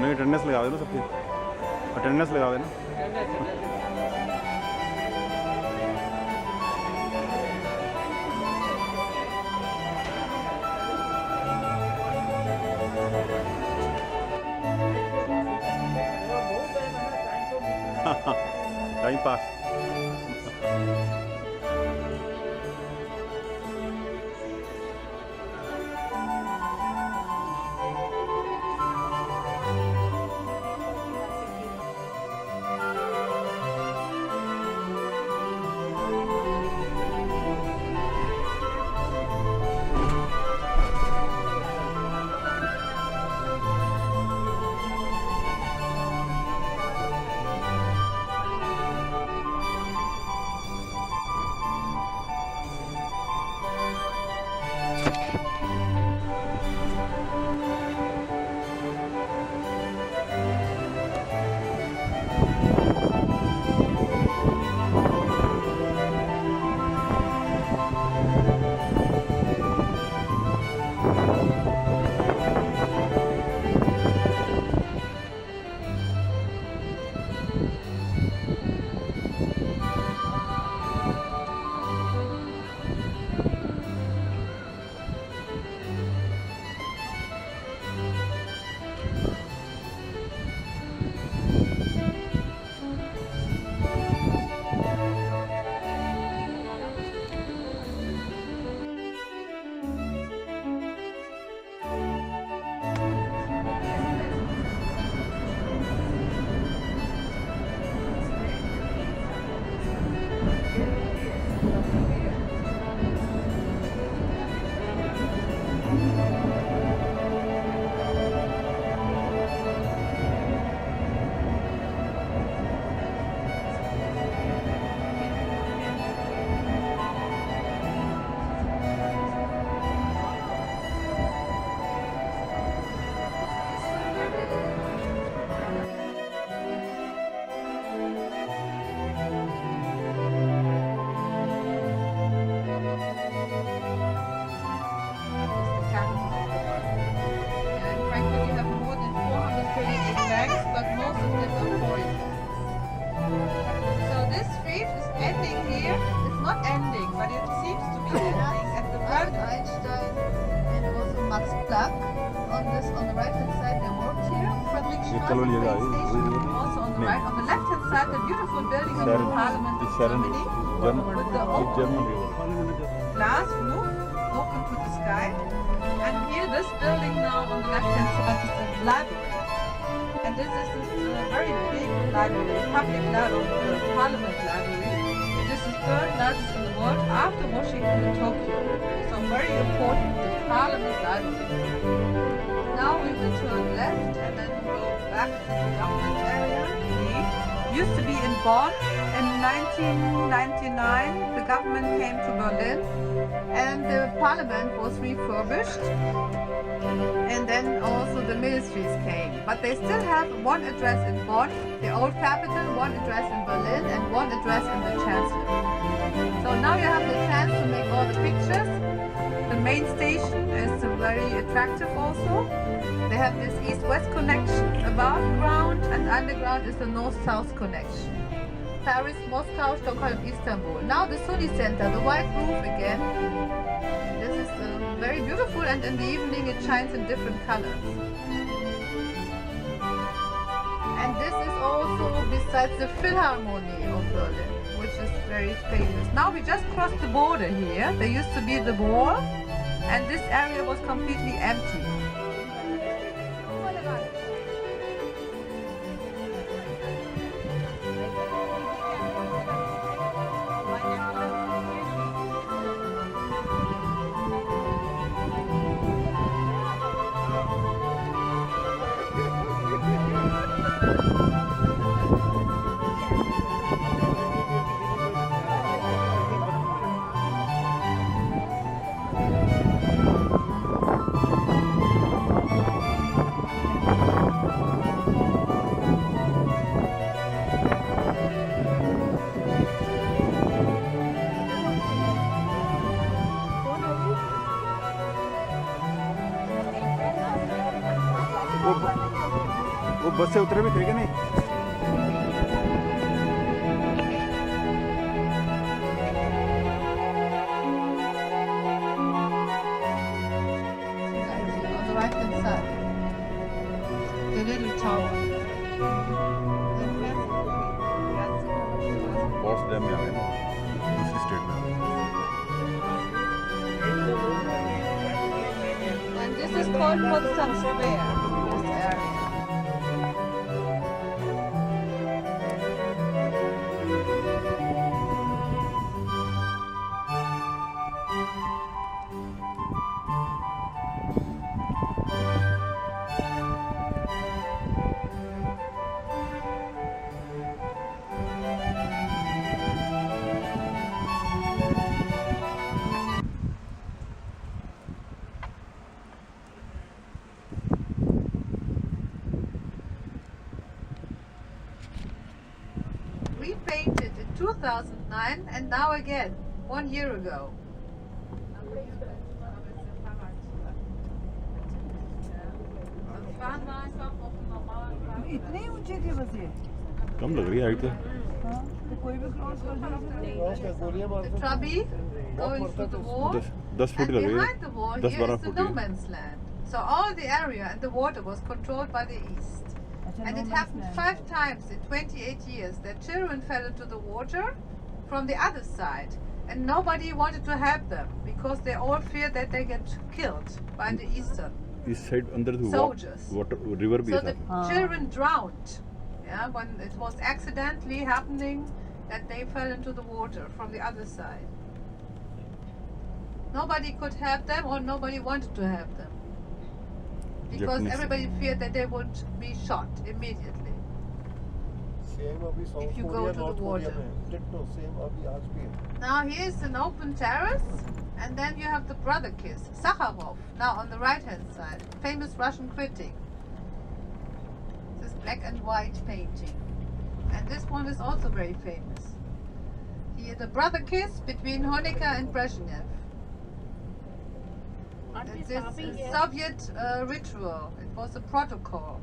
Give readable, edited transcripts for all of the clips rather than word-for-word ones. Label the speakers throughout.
Speaker 1: नहीं अटेंडेंस लगा देना सबकी अटेंडेंस लगा देना time pass
Speaker 2: Also on the right, on the left hand side, the beautiful building of the Parliament of Germany with the open glass roof open to the sky. And here, this building now on the left hand side is the library. And this is a very big library, public library, Parliament library. It is the third largest in the world after Washington and Tokyo. So very important, the Parliament library. Now we will turn left and then go back to the government area. It used to be in Bonn. In 1999, the government came to Berlin and the parliament was refurbished. And then also the ministries came. But they still have one address in Bonn, the old capital, one address in Berlin, and one address in the Chancellor. So now you have the chance to make all the pictures. The main station is very attractive also. They have this east-west connection above ground and underground is the north-south connection. Paris, Moscow, Stockholm, Istanbul. Now the Sunni Center, the white roof again. This is very beautiful and in the evening it shines in different colors. And this is also besides the Philharmonie of Berlin, which is very famous. Now we just crossed the border here. There used to be the wall and this area was completely empty.
Speaker 1: बस से उतरे भी थे कि नहीं?
Speaker 2: On the right hand side. The little tower.
Speaker 1: Potsdam में आ गए ना, दूसरी स्टेट में।
Speaker 2: And this is called Potsdam Square. This area. Repainted in 2009 and now again, 1 year ago.
Speaker 3: इतने ही ऊंचे थे बस ये
Speaker 1: कम लग रही है हाइट तो।
Speaker 3: हाँ, तो कोई भी क्रॉस कर जाए
Speaker 2: The Trabi going through the wall.
Speaker 1: 10 foot
Speaker 2: And
Speaker 1: लग रही
Speaker 2: behind
Speaker 1: है,
Speaker 2: the wall
Speaker 1: 10-12
Speaker 2: here is the
Speaker 1: foot
Speaker 2: no
Speaker 1: ही है।
Speaker 2: man's land. So all the area and the water was controlled by the east. And it happened 5 times in 28 years that children fell into the water from the other side. And nobody wanted to help them because they all feared that they get killed by the eastern.
Speaker 1: इस side अंदर तो
Speaker 2: Soldiers.
Speaker 1: Water river भी
Speaker 2: So
Speaker 1: है
Speaker 2: the
Speaker 1: साथ में।
Speaker 2: children drowned. Yeah, when it was accidentally happening that they fell into the water from the other side. Nobody could help them or nobody wanted to help them. Because
Speaker 1: Japanese.
Speaker 2: everybody feared that they would be shot immediately. If you go to the water. Now here's an open terrace and then you have the brother kiss, Sakharov, now on the right hand side, famous Russian critic. This black and white painting. And this one is also very famous. Here the brother kiss between Honecker and Brezhnev. This is Soviet ritual. It was a protocol.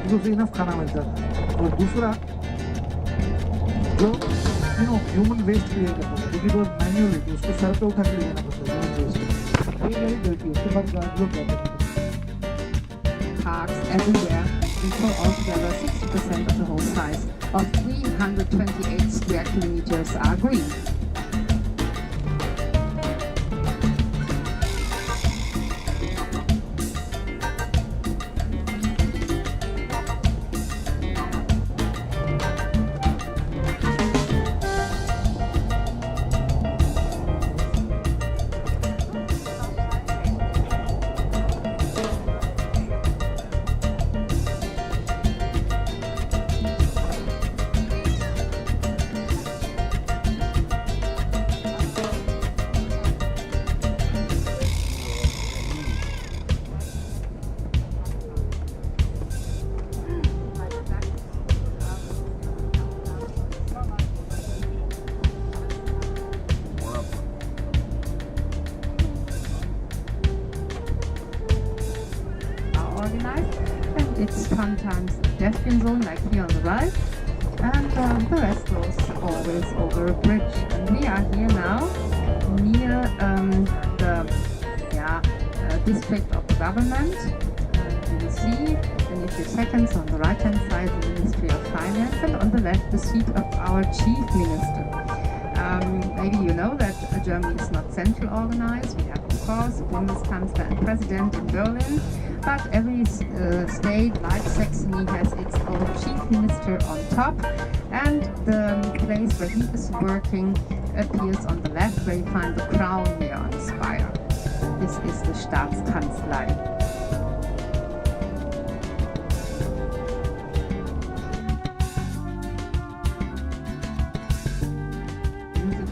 Speaker 4: क्योंकि उसे enough खाना मिल जाता है। और दूसरा जो human waste create करता है, क्योंकि वो मैन्युअली थी, उसको सर पे उठा के ले जाना पड़ता है ह्यूमन वेस्ट, ये मेरी गलती है। उसके बाद गार्ड लोग कहते हैं
Speaker 5: parks everywhere, we fill altogether 60% of the whole size of 328 square kilometers are green. And it's sometimes a pedestrian zone like here on the right, and the rest goes always over a bridge. And we are here now near the district of the government. You will see in a few seconds on the right hand side the Ministry of Finance, and on the left the seat of our chief minister. Maybe you know that Germany is not central organized. We have, of course, Bundeskanzler and President in Berlin, but every state, like Saxony, has its own chief minister on top, and the place where he is working appears on the left, where you find the crown here on the spire. This is the Staatskanzlei.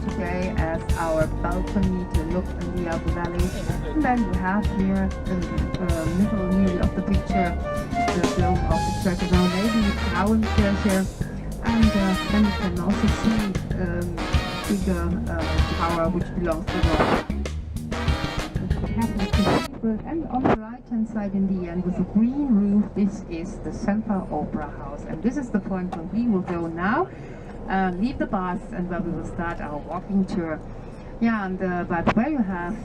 Speaker 5: Today as our balcony to look in the Abu Valley, and then we have here in the middle nearly of the picture the dome of the church of Our Lady, Frauenkirche, and then you can also see bigger tower which belongs to the Catholic Cathedral. And on the right hand side in the end with a green roof, this is the Central Opera House, and this is the point where we will go now. Leave the bus and where we will start our walking tour. Yeah, and but where you have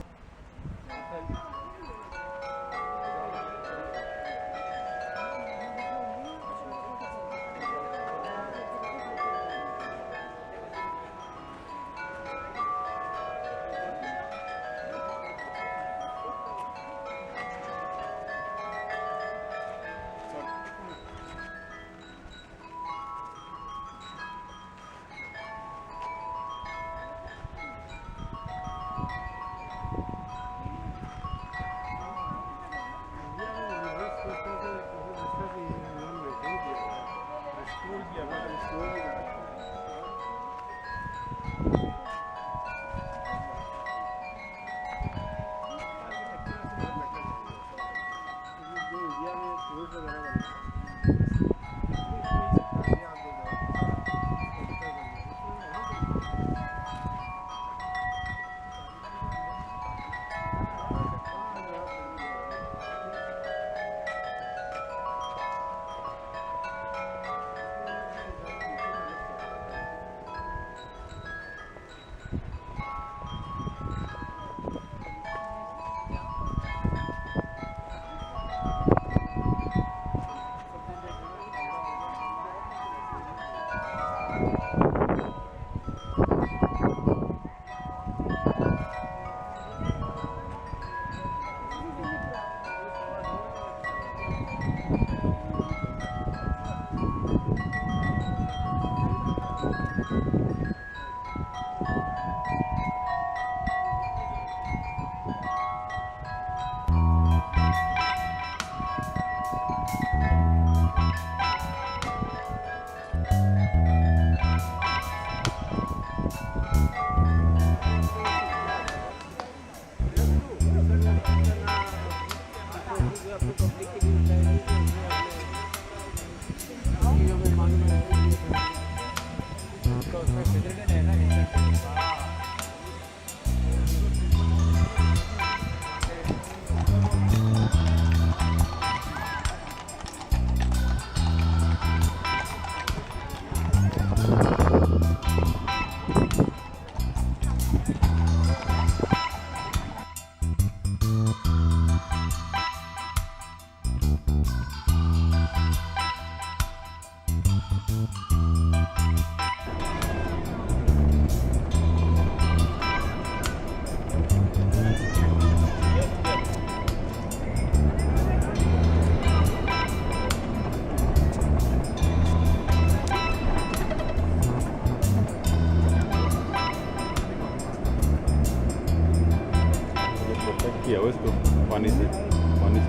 Speaker 1: किया हो इसको, पानी से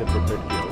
Speaker 1: protect किया हो।